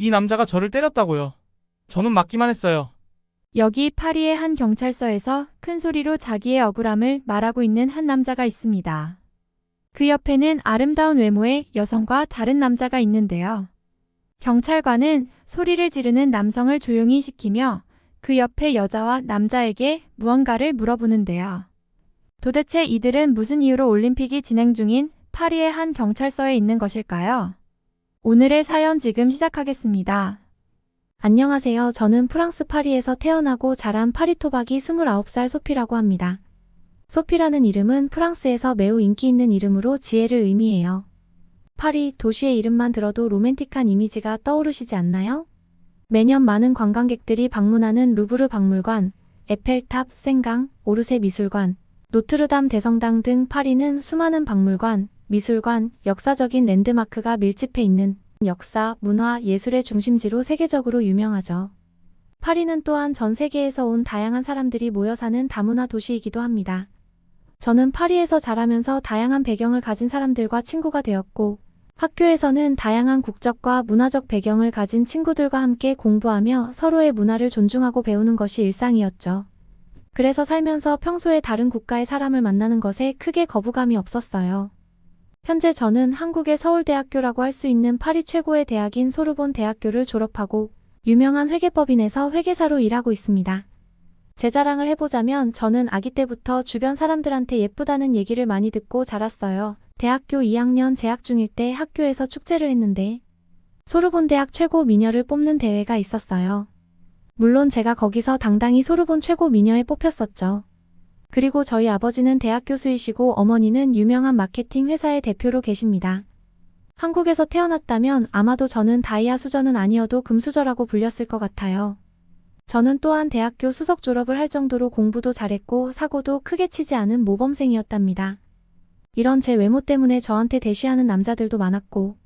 이 남자가 저를 때렸다고요. 저는 맞기만 했어요. 여기 파리의 한 경찰서에서 큰 소리로 자기의 억울함을 말하고 있는 한 남자가 있습니다. 그 옆에는 아름다운 외모의 여성과 다른 남자가 있는데요. 경찰관은 소리를 지르는 남성을 조용히 시키며 그 옆에 여자와 남자에게 무언가를 물어보는데요. 도대체 이들은 무슨 이유로 올림픽이 진행 중인 파리의 한 경찰서에 있는 것일까요? 오늘의 사연 지금 시작하겠습니다. 안녕하세요. 저는 프랑스 파리에서 태어나고 자란 파리토박이 29살 소피라고 합니다. 소피라는 이름은 프랑스에서 매우 인기 있는 이름으로 지혜를 의미해요. 파리, 도시의 이름만 들어도 로맨틱한 이미지가 떠오르시지 않나요? 매년 많은 관광객들이 방문하는 루브르 박물관, 에펠탑, 생강, 오르세 미술관, 노트르담 대성당 등 파리는 수많은 박물관, 미술관, 역사적인 랜드마크가 밀집해 있는 역사, 문화, 예술의 중심지로 세계적으로 유명하죠. 파리는 또한 전 세계에서 온 다양한 사람들이 모여 사는 다문화 도시이기도 합니다. 저는 파리에서 자라면서 다양한 배경을 가진 사람들과 친구가 되었고, 학교에서는 다양한 국적과 문화적 배경을 가진 친구들과 함께 공부하며 서로의 문화를 존중하고 배우는 것이 일상이었죠. 그래서 살면서 평소에 다른 국가의 사람을 만나는 것에 크게 거부감이 없었어요. 현재 저는 한국의 서울대학교라고 할 수 있는 파리 최고의 대학인 소르본 대학교를 졸업하고 유명한 회계법인에서 회계사로 일하고 있습니다. 제 자랑을 해보자면 저는 아기 때부터 주변 사람들한테 예쁘다는 얘기를 많이 듣고 자랐어요. 대학교 2학년 재학 중일 때 학교에서 축제를 했는데 소르본 대학 최고 미녀를 뽑는 대회가 있었어요. 물론 제가 거기서 당당히 소르본 최고 미녀에 뽑혔었죠. 그리고 저희 아버지는 대학 교수이시고 어머니는 유명한 마케팅 회사의 대표로 계십니다. 한국에서 태어났다면 아마도 저는 다이아 수저는 아니어도 금수저라고 불렸을 것 같아요. 저는 또한 대학교 수석 졸업을 할 정도로 공부도 잘했고 사고도 크게 치지 않은 모범생이었답니다. 이런 제 외모 때문에 저한테 대시하는 남자들도 많았고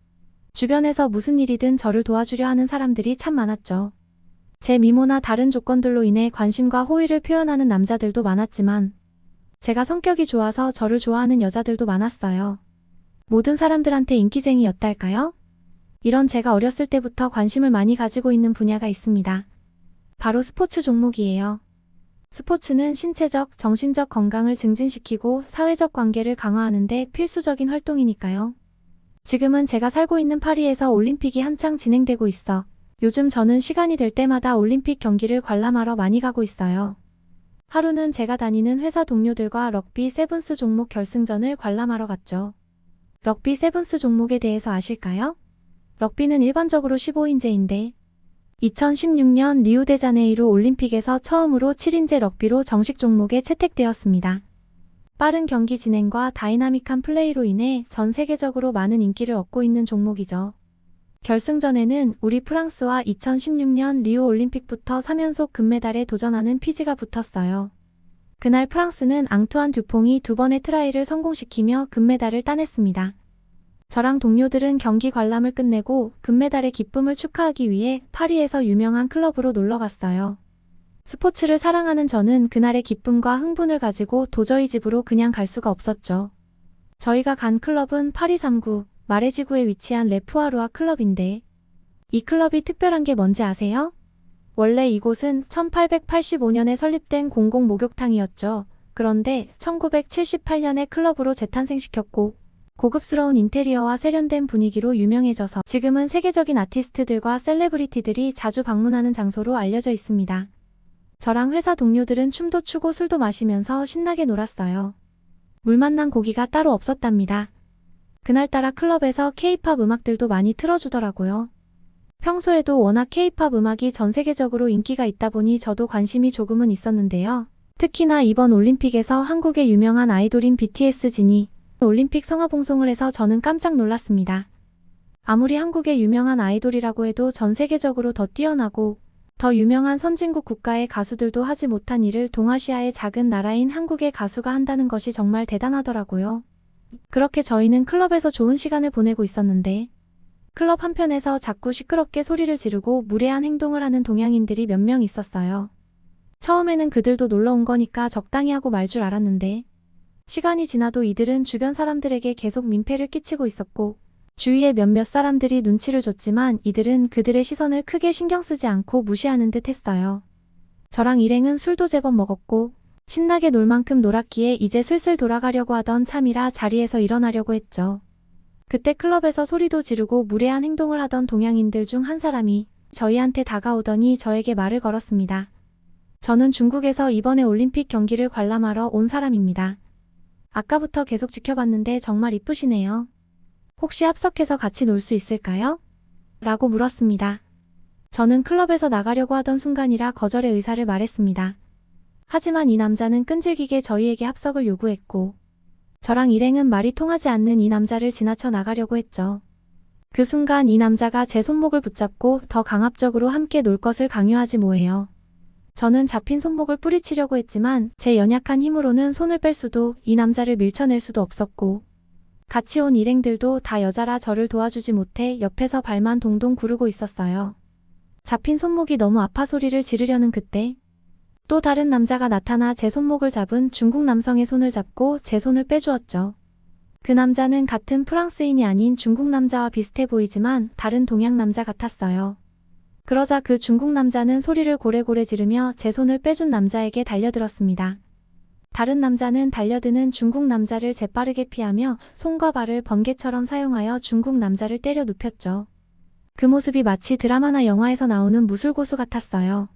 주변에서 무슨 일이든 저를 도와주려 하는 사람들이 참 많았죠. 제 미모나 다른 조건들로 인해 관심과 호의를 표현하는 남자들도 많았지만 제가 성격이 좋아서 저를 좋아하는 여자들도 많았어요. 모든 사람들한테 인기쟁이였달까요? 이런 제가 어렸을 때부터 관심을 많이 가지고 있는 분야가 있습니다. 바로 스포츠 종목이에요. 스포츠는 신체적, 정신적 건강을 증진시키고 사회적 관계를 강화하는 데 필수적인 활동이니까요. 지금은 제가 살고 있는 파리에서 올림픽이 한창 진행되고 있어 요즘 저는 시간이 될 때마다 올림픽 경기를 관람하러 많이 가고 있어요. 하루는 제가 다니는 회사 동료들과 럭비 세븐스 종목 결승전을 관람하러 갔죠. 럭비 세븐스 종목에 대해서 아실까요? 럭비는 일반적으로 15인제인데 2016년 리우데자네이루 올림픽에서 처음으로 7인제 럭비로 정식 종목에 채택되었습니다. 빠른 경기 진행과 다이나믹한 플레이로 인해 전 세계적으로 많은 인기를 얻고 있는 종목이죠. 결승전에는 우리 프랑스와 2016년 리우 올림픽부터 3연속 금메달에 도전하는 피지가 붙었어요. 그날 프랑스는 앙투안 듀퐁이 2번의 트라이를 성공시키며 금메달을 따냈습니다. 저랑 동료들은 경기 관람을 끝내고 금메달의 기쁨을 축하하기 위해 파리에서 유명한 클럽으로 놀러 갔어요. 스포츠를 사랑하는 저는 그날의 기쁨과 흥분을 가지고 도저히 집으로 그냥 갈 수가 없었죠. 저희가 간 클럽은 파리 3구, 마레지구에 위치한 레푸아루아 클럽인데 이 클럽이 특별한 게 뭔지 아세요? 원래 이곳은 1885년에 설립된 공공 목욕탕이었죠. 그런데 1978년에 클럽으로 재탄생시켰고 고급스러운 인테리어와 세련된 분위기로 유명해져서 지금은 세계적인 아티스트들과 셀레브리티들이 자주 방문하는 장소로 알려져 있습니다. 저랑 회사 동료들은 춤도 추고 술도 마시면서 신나게 놀았어요. 물 만난 고기가 따로 없었답니다. 그날따라 클럽에서 K-팝 음악들도 많이 틀어주더라고요. 평소에도 워낙 K-팝 음악이 전 세계적으로 인기가 있다 보니 저도 관심이 조금은 있었는데요. 특히나 이번 올림픽에서 한국의 유명한 아이돌인 BTS 진이 올림픽 성화봉송을 해서 저는 깜짝 놀랐습니다. 아무리 한국의 유명한 아이돌이라고 해도 전 세계적으로 더 뛰어나고 더 유명한 선진국 국가의 가수들도 하지 못한 일을 동아시아의 작은 나라인 한국의 가수가 한다는 것이 정말 대단하더라고요. 그렇게 저희는 클럽에서 좋은 시간을 보내고 있었는데 클럽 한편에서 자꾸 시끄럽게 소리를 지르고 무례한 행동을 하는 동양인들이 몇 명 있었어요. 처음에는 그들도 놀러 온 거니까 적당히 하고 말 줄 알았는데 시간이 지나도 이들은 주변 사람들에게 계속 민폐를 끼치고 있었고 주위의 몇몇 사람들이 눈치를 줬지만 이들은 그들의 시선을 크게 신경 쓰지 않고 무시하는 듯 했어요. 저랑 일행은 술도 제법 먹었고 신나게 놀 만큼 놀았기에 이제 슬슬 돌아가려고 하던 참이라 자리에서 일어나려고 했죠. 그때 클럽에서 소리도 지르고 무례한 행동을 하던 동양인들 중 한 사람이 저희한테 다가오더니 저에게 말을 걸었습니다. 저는 중국에서 이번에 올림픽 경기를 관람하러 온 사람입니다. 아까부터 계속 지켜봤는데 정말 이쁘시네요. 혹시 합석해서 같이 놀 수 있을까요? 라고 물었습니다. 저는 클럽에서 나가려고 하던 순간이라 거절의 의사를 말했습니다. 하지만 이 남자는 끈질기게 저희에게 합석을 요구했고 저랑 일행은 말이 통하지 않는 이 남자를 지나쳐 나가려고 했죠. 그 순간 이 남자가 제 손목을 붙잡고 더 강압적으로 함께 놀 것을 강요하지 뭐해요. 저는 잡힌 손목을 뿌리치려고 했지만 제 연약한 힘으로는 손을 뺄 수도 이 남자를 밀쳐낼 수도 없었고 같이 온 일행들도 다 여자라 저를 도와주지 못해 옆에서 발만 동동 구르고 있었어요. 잡힌 손목이 너무 아파 소리를 지르려는 그때 또 다른 남자가 나타나 제 손목을 잡은 중국 남성의 손을 잡고 제 손을 빼주었죠. 그 남자는 같은 프랑스인이 아닌 중국 남자와 비슷해 보이지만 다른 동양 남자 같았어요. 그러자 그 중국 남자는 소리를 고래고래 지르며 제 손을 빼준 남자에게 달려들었습니다. 다른 남자는 달려드는 중국 남자를 재빠르게 피하며 손과 발을 번개처럼 사용하여 중국 남자를 때려 눕혔죠. 그 모습이 마치 드라마나 영화에서 나오는 무술고수 같았어요.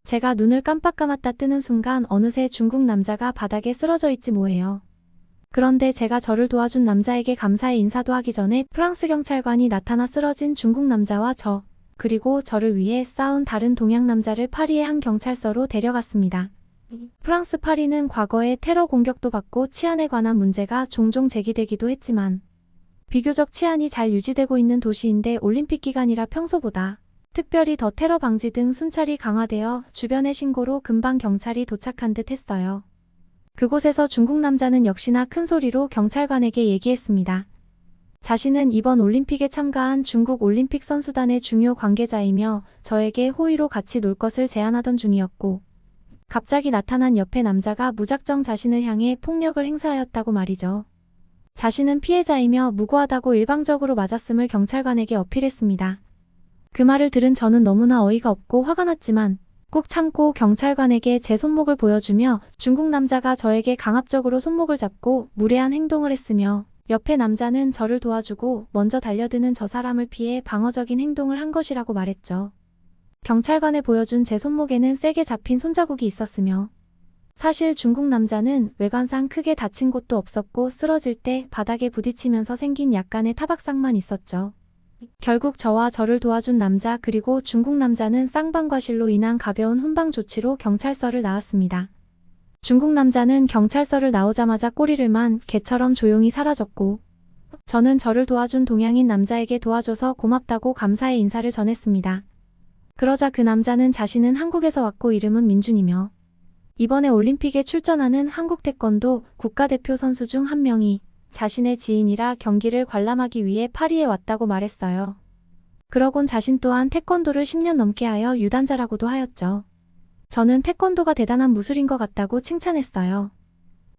제가 눈을 깜빡 감았다 뜨는 순간 어느새 중국 남자가 바닥에 쓰러져 있지 뭐예요. 그런데 제가 저를 도와준 남자에게 감사의 인사도 하기 전에 프랑스 경찰관이 나타나 쓰러진 중국 남자와 저, 그리고 저를 위해 싸운 다른 동양 남자를 파리의 한 경찰서로 데려갔습니다. 프랑스 파리는 과거에 테러 공격도 받고 치안에 관한 문제가 종종 제기되기도 했지만 비교적 치안이 잘 유지되고 있는 도시인데 올림픽 기간이라 평소보다 특별히 더 테러 방지 등 순찰이 강화되어 주변의 신고로 금방 경찰이 도착한 듯 했어요. 그곳에서 중국 남자는 역시나 큰 소리로 경찰관에게 얘기했습니다. 자신은 이번 올림픽에 참가한 중국 올림픽 선수단의 중요 관계자이며 저에게 호의로 같이 놀 것을 제안하던 중이었고 갑자기 나타난 옆에 남자가 무작정 자신을 향해 폭력을 행사하였다고 말이죠. 자신은 피해자이며 무고하다고 일방적으로 맞았음을 경찰관에게 어필했습니다. 그 말을 들은 저는 너무나 어이가 없고 화가 났지만 꾹 참고 경찰관에게 제 손목을 보여주며 중국 남자가 저에게 강압적으로 손목을 잡고 무례한 행동을 했으며 옆에 남자는 저를 도와주고 먼저 달려드는 저 사람을 피해 방어적인 행동을 한 것이라고 말했죠. 경찰관에 보여준 제 손목에는 세게 잡힌 손자국이 있었으며 사실 중국 남자는 외관상 크게 다친 곳도 없었고 쓰러질 때 바닥에 부딪히면서 생긴 약간의 타박상만 있었죠. 결국 저와 저를 도와준 남자 그리고 중국 남자는 쌍방과실로 인한 가벼운 훈방 조치로 경찰서를 나왔습니다. 중국 남자는 경찰서를 나오자마자 꼬리를 만 개처럼 조용히 사라졌고 저는 저를 도와준 동양인 남자에게 도와줘서 고맙다고 감사의 인사를 전했습니다. 그러자 그 남자는 자신은 한국에서 왔고 이름은 민준이며 이번에 올림픽에 출전하는 한국 태권도 국가대표 선수 중 한 명이 자신의 지인이라 경기를 관람하기 위해 파리에 왔다고 말했어요. 그러곤 자신 또한 태권도를 10년 넘게 하여 유단자라고도 하였죠. 저는 태권도가 대단한 무술인 것 같다고 칭찬했어요.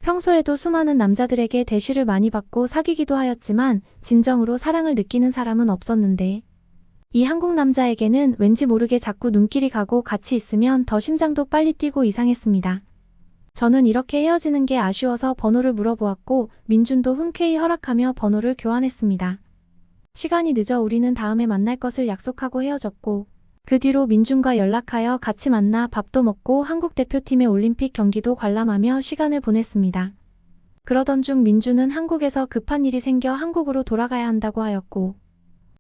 평소에도 수많은 남자들에게 대시를 많이 받고 사귀기도 하였지만 진정으로 사랑을 느끼는 사람은 없었는데 이 한국 남자에게는 왠지 모르게 자꾸 눈길이 가고 같이 있으면 더 심장도 빨리 뛰고 이상했습니다. 저는 이렇게 헤어지는 게 아쉬워서 번호를 물어보았고 민준도 흔쾌히 허락하며 번호를 교환했습니다. 시간이 늦어 우리는 다음에 만날 것을 약속하고 헤어졌고 그 뒤로 민준과 연락하여 같이 만나 밥도 먹고 한국 대표팀의 올림픽 경기도 관람하며 시간을 보냈습니다. 그러던 중 민준은 한국에서 급한 일이 생겨 한국으로 돌아가야 한다고 하였고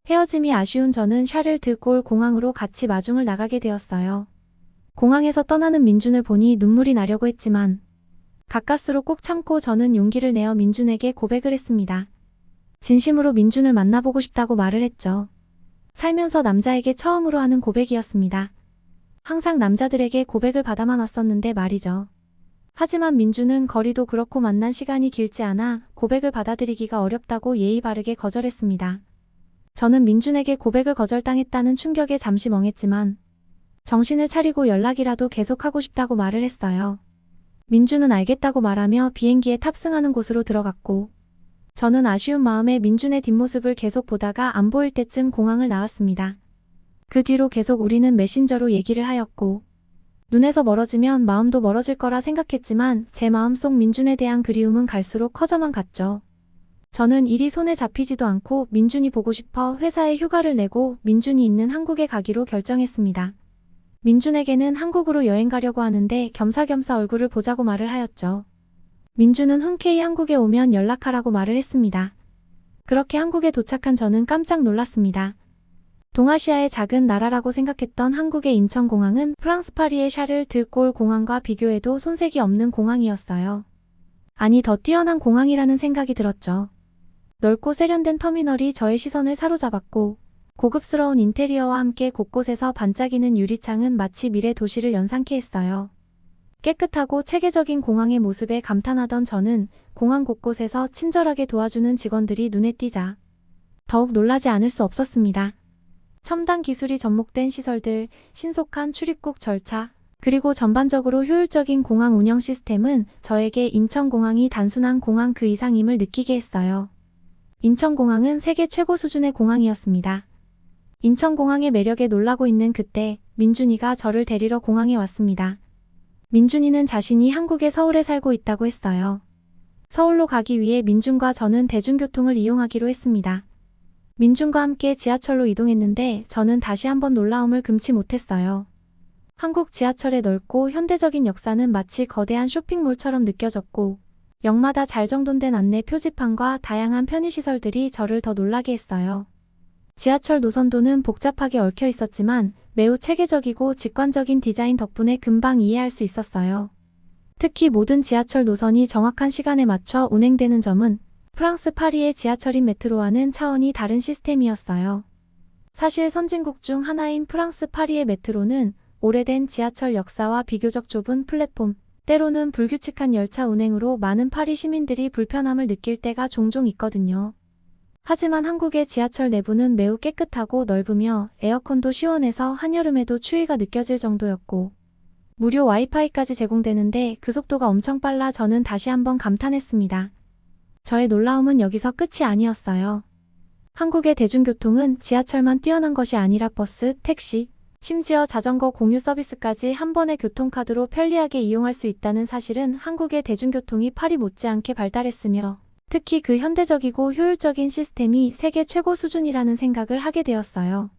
헤어짐이 아쉬운 저는 샤를 드골 공항으로 같이 마중을 나가게 되었어요. 공항에서 떠나는 민준을 보니 눈물이 나려고 했지만 가까스로 꾹 참고 저는 용기를 내어 민준에게 고백을 했습니다. 진심으로 민준을 만나보고 싶다고 말을 했죠. 살면서 남자에게 처음으로 하는 고백이었습니다. 항상 남자들에게 고백을 받아만 왔었는데 말이죠. 하지만 민준은 거리도 그렇고 만난 시간이 길지 않아 고백을 받아들이기가 어렵다고 예의 바르게 거절했습니다. 저는 민준에게 고백을 거절당했다는 충격에 잠시 멍했지만 정신을 차리고 연락이라도 계속하고 싶다고 말을 했어요. 민준은 알겠다고 말하며 비행기에 탑승하는 곳으로 들어갔고 저는 아쉬운 마음에 민준의 뒷모습을 계속 보다가 안 보일 때쯤 공항을 나왔습니다. 그 뒤로 계속 우리는 메신저로 얘기를 하였고, 눈에서 멀어지면 마음도 멀어질 거라 생각했지만 제 마음속 민준에 대한 그리움은 갈수록 커져만 갔죠. 저는 일이 손에 잡히지도 않고 민준이 보고 싶어 회사에 휴가를 내고 민준이 있는 한국에 가기로 결정했습니다. 민준에게는 한국으로 여행 가려고 하는데 겸사겸사 얼굴을 보자고 말을 하였죠. 민준은 흔쾌히 한국에 오면 연락하라고 말을 했습니다. 그렇게 한국에 도착한 저는 깜짝 놀랐습니다. 동아시아의 작은 나라라고 생각했던 한국의 인천공항은 프랑스 파리의 샤를 드골 공항과 비교해도 손색이 없는 공항이었어요. 아니, 더 뛰어난 공항이라는 생각이 들었죠. 넓고 세련된 터미널이 저의 시선을 사로잡았고, 고급스러운 인테리어와 함께 곳곳에서 반짝이는 유리창은 마치 미래 도시를 연상케 했어요. 깨끗하고 체계적인 공항의 모습에 감탄하던 저는 공항 곳곳에서 친절하게 도와주는 직원들이 눈에 띄자 더욱 놀라지 않을 수 없었습니다. 첨단 기술이 접목된 시설들, 신속한 출입국 절차, 그리고 전반적으로 효율적인 공항 운영 시스템은 저에게 인천공항이 단순한 공항 그 이상임을 느끼게 했어요. 인천공항은 세계 최고 수준의 공항이었습니다. 인천공항의 매력에 놀라고 있는 그때 민준이가 저를 데리러 공항에 왔습니다. 민준이는 자신이 한국의 서울에 살고 있다고 했어요. 서울로 가기 위해 민준과 저는 대중교통을 이용하기로 했습니다. 민준과 함께 지하철로 이동했는데 저는 다시 한번 놀라움을 금치 못했어요. 한국 지하철의 넓고 현대적인 역사는 마치 거대한 쇼핑몰처럼 느껴졌고, 역마다 잘 정돈된 안내 표지판과 다양한 편의시설들이 저를 더 놀라게 했어요. 지하철 노선도는 복잡하게 얽혀 있었지만 매우 체계적이고 직관적인 디자인 덕분에 금방 이해할 수 있었어요. 특히 모든 지하철 노선이 정확한 시간에 맞춰 운행되는 점은 프랑스 파리의 지하철인 메트로와는 차원이 다른 시스템이었어요. 사실 선진국 중 하나인 프랑스 파리의 메트로는 오래된 지하철 역사와 비교적 좁은 플랫폼, 때로는 불규칙한 열차 운행으로 많은 파리 시민들이 불편함을 느낄 때가 종종 있거든요. 하지만 한국의 지하철 내부는 매우 깨끗하고 넓으며 에어컨도 시원해서 한여름에도 추위가 느껴질 정도였고, 무료 와이파이까지 제공되는데 그 속도가 엄청 빨라 저는 다시 한번 감탄했습니다. 저의 놀라움은 여기서 끝이 아니었어요. 한국의 대중교통은 지하철만 뛰어난 것이 아니라 버스, 택시, 심지어 자전거 공유 서비스까지 한 번의 교통카드로 편리하게 이용할 수 있다는 사실은 한국의 대중교통이 파리 못지않게 발달했으며, 특히 그 현대적이고 효율적인 시스템이 세계 최고 수준이라는 생각을 하게 되었어요.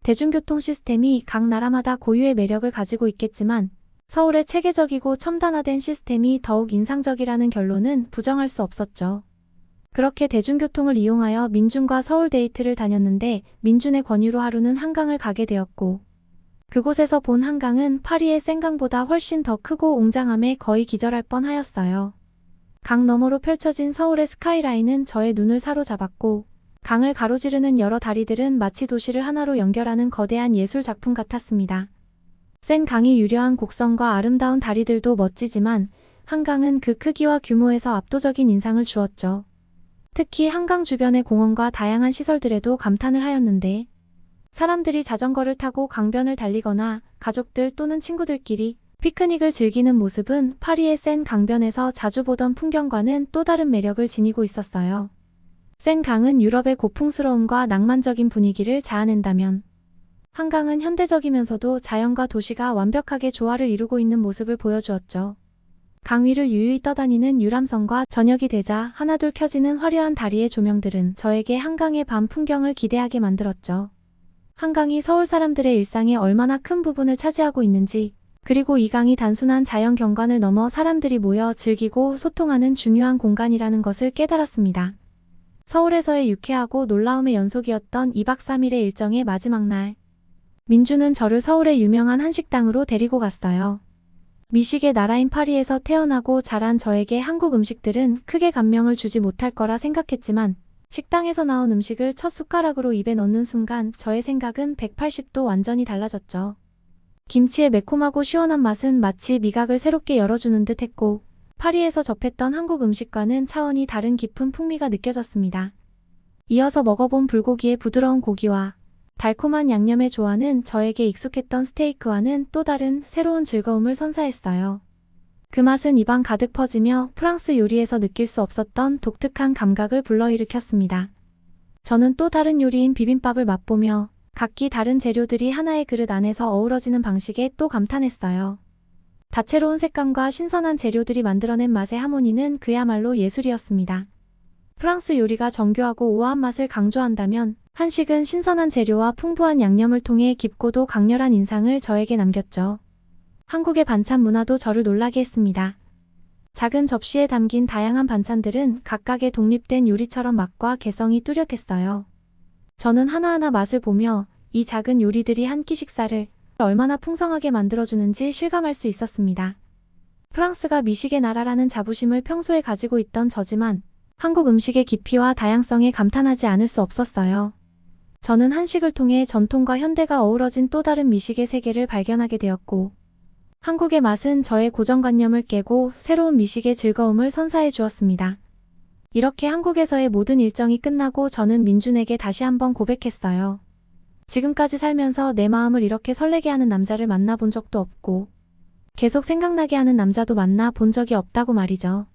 대중교통 시스템이 각 나라마다 고유의 매력을 가지고 있겠지만 서울의 체계적이고 첨단화된 시스템이 더욱 인상적이라는 결론은 부정할 수 없었죠. 그렇게 대중교통을 이용하여 민준과 서울 데이트를 다녔는데 민준의 권유로 하루는 한강을 가게 되었고, 그곳에서 본 한강은 파리의 센강보다 훨씬 더 크고 웅장함에 거의 기절할 뻔하였어요. 강 너머로 펼쳐진 서울의 스카이라인은 저의 눈을 사로잡았고, 강을 가로지르는 여러 다리들은 마치 도시를 하나로 연결하는 거대한 예술 작품 같았습니다. 센 강이 유려한 곡선과 아름다운 다리들도 멋지지만 한강은 그 크기와 규모에서 압도적인 인상을 주었죠. 특히 한강 주변의 공원과 다양한 시설들에도 감탄을 하였는데, 사람들이 자전거를 타고 강변을 달리거나 가족들 또는 친구들끼리 피크닉을 즐기는 모습은 파리의 센 강변에서 자주 보던 풍경과는 또 다른 매력을 지니고 있었어요. 센 강은 유럽의 고풍스러움과 낭만적인 분위기를 자아낸다면, 한강은 현대적이면서도 자연과 도시가 완벽하게 조화를 이루고 있는 모습을 보여주었죠. 강 위를 유유히 떠다니는 유람선과 저녁이 되자 하나둘 켜지는 화려한 다리의 조명들은 저에게 한강의 밤 풍경을 기대하게 만들었죠. 한강이 서울 사람들의 일상에 얼마나 큰 부분을 차지하고 있는지, 그리고 이 강이 단순한 자연 경관을 넘어 사람들이 모여 즐기고 소통하는 중요한 공간이라는 것을 깨달았습니다. 서울에서의 유쾌하고 놀라움의 연속이었던 2박 3일의 일정의 마지막 날, 민준은 저를 서울의 유명한 한식당으로 데리고 갔어요. 미식의 나라인 파리에서 태어나고 자란 저에게 한국 음식들은 크게 감명을 주지 못할 거라 생각했지만, 식당에서 나온 음식을 첫 숟가락으로 입에 넣는 순간 저의 생각은 180도 완전히 달라졌죠. 김치의 매콤하고 시원한 맛은 마치 미각을 새롭게 열어주는 듯 했고, 파리에서 접했던 한국 음식과는 차원이 다른 깊은 풍미가 느껴졌습니다. 이어서 먹어본 불고기의 부드러운 고기와 달콤한 양념의 조화는 저에게 익숙했던 스테이크와는 또 다른 새로운 즐거움을 선사했어요. 그 맛은 입안 가득 퍼지며 프랑스 요리에서 느낄 수 없었던 독특한 감각을 불러일으켰습니다. 저는 또 다른 요리인 비빔밥을 맛보며 각기 다른 재료들이 하나의 그릇 안에서 어우러지는 방식에 또 감탄했어요. 다채로운 색감과 신선한 재료들이 만들어낸 맛의 하모니는 그야말로 예술이었습니다. 프랑스 요리가 정교하고 우아한 맛을 강조한다면 한식은 신선한 재료와 풍부한 양념을 통해 깊고도 강렬한 인상을 저에게 남겼죠. 한국의 반찬 문화도 저를 놀라게 했습니다. 작은 접시에 담긴 다양한 반찬들은 각각의 독립된 요리처럼 맛과 개성이 뚜렷했어요. 저는 하나하나 맛을 보며 이 작은 요리들이 한 끼 식사를 얼마나 풍성하게 만들어주는지 실감할 수 있었습니다. 프랑스가 미식의 나라라는 자부심을 평소에 가지고 있던 저지만 한국 음식의 깊이와 다양성에 감탄하지 않을 수 없었어요. 저는 한식을 통해 전통과 현대가 어우러진 또 다른 미식의 세계를 발견하게 되었고, 한국의 맛은 저의 고정관념을 깨고 새로운 미식의 즐거움을 선사해 주었습니다. 이렇게 한국에서의 모든 일정이 끝나고 저는 민준에게 다시 한번 고백했어요. 지금까지 살면서 내 마음을 이렇게 설레게 하는 남자를 만나본 적도 없고, 계속 생각나게 하는 남자도 만나본 적이 없다고 말이죠.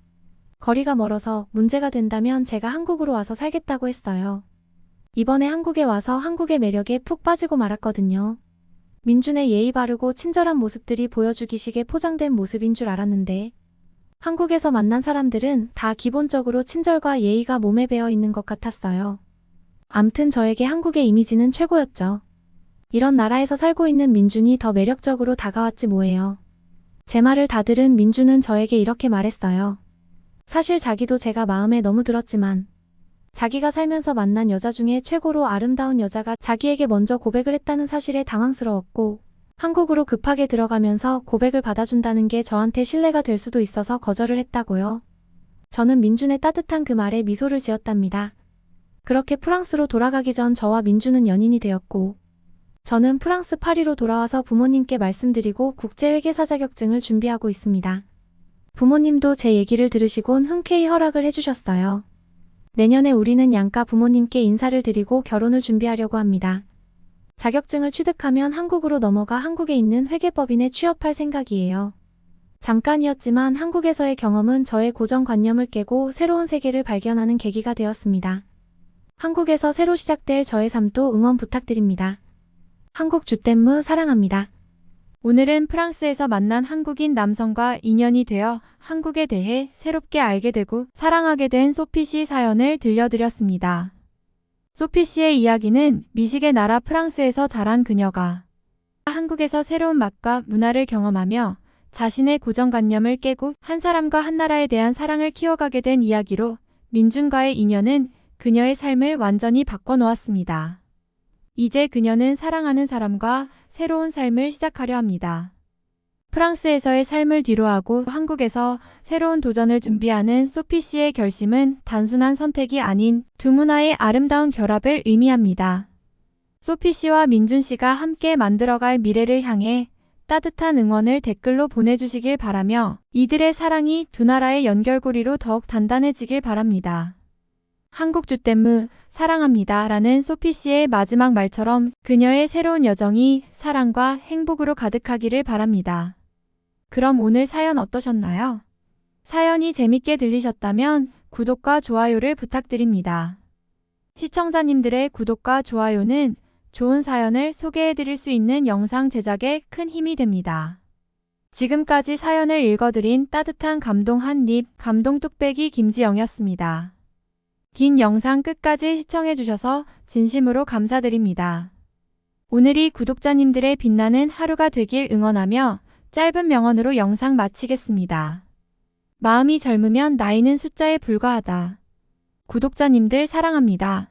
거리가 멀어서 문제가 된다면 제가 한국으로 와서 살겠다고 했어요. 이번에 한국에 와서 한국의 매력에 푹 빠지고 말았거든요. 민준의 예의 바르고 친절한 모습들이 보여주기식에 포장된 모습인 줄 알았는데 한국에서 만난 사람들은 다 기본적으로 친절과 예의가 몸에 배어 있는 것 같았어요. 암튼 저에게 한국의 이미지는 최고였죠. 이런 나라에서 살고 있는 민준이 더 매력적으로 다가왔지 뭐예요. 제 말을 다 들은 민준은 저에게 이렇게 말했어요. 사실 자기도 제가 마음에 너무 들었지만 자기가 살면서 만난 여자 중에 최고로 아름다운 여자가 자기에게 먼저 고백을 했다는 사실에 당황스러웠고 한국으로 급하게 들어가면서 고백을 받아준다는 게 저한테 신뢰가 될 수도 있어서 거절을 했다고요. 저는 민준의 따뜻한 그 말에 미소를 지었답니다. 그렇게 프랑스로 돌아가기 전 저와 민준은 연인이 되었고 저는 프랑스 파리로 돌아와서 부모님께 말씀드리고 국제회계사 자격증을 준비하고 있습니다. 부모님도 제 얘기를 들으시곤 흔쾌히 허락을 해주셨어요. 내년에 우리는 양가 부모님께 인사를 드리고 결혼을 준비하려고 합니다. 자격증을 취득하면 한국으로 넘어가 한국에 있는 회계법인에 취업할 생각이에요. 잠깐이었지만 한국에서의 경험은 저의 고정관념을 깨고 새로운 세계를 발견하는 계기가 되었습니다. 한국에서 새로 시작될 저의 삶도 응원 부탁드립니다. 한국 주댐무 사랑합니다. 오늘은 프랑스에서 만난 한국인 남성과 인연이 되어 한국에 대해 새롭게 알게 되고 사랑하게 된 소피 씨 사연을 들려드렸습니다. 소피 씨의 이야기는 미식의 나라 프랑스에서 자란 그녀가 한국에서 새로운 맛과 문화를 경험하며 자신의 고정관념을 깨고 한 사람과 한 나라에 대한 사랑을 키워가게 된 이야기로 민준과의 인연은 그녀의 삶을 완전히 바꿔놓았습니다. 이제 그녀는 사랑하는 사람과 새로운 삶을 시작하려 합니다. 프랑스에서의 삶을 뒤로하고 한국에서 새로운 도전을 준비하는 소피 씨의 결심은 단순한 선택이 아닌 두 문화의 아름다운 결합을 의미합니다. 소피 씨와 민준 씨가 함께 만들어갈 미래를 향해 따뜻한 응원을 댓글로 보내주시길 바라며 이들의 사랑이 두 나라의 연결고리로 더욱 단단해지길 바랍니다. 한국 주댐무 사랑합니다 라는 소피 씨의 마지막 말처럼 그녀의 새로운 여정이 사랑과 행복으로 가득하기를 바랍니다. 그럼 오늘 사연 어떠셨나요? 사연이 재밌게 들리셨다면 구독과 좋아요를 부탁드립니다. 시청자님들의 구독과 좋아요는 좋은 사연을 소개해드릴 수 있는 영상 제작에 큰 힘이 됩니다. 지금까지 사연을 읽어드린 따뜻한 감동 한입 감동 뚝배기 김지영이었습니다. 긴 영상 끝까지 시청해주셔서 진심으로 감사드립니다. 오늘이 구독자님들의 빛나는 하루가 되길 응원하며 짧은 명언으로 영상 마치겠습니다. 마음이 젊으면 나이는 숫자에 불과하다. 구독자님들 사랑합니다.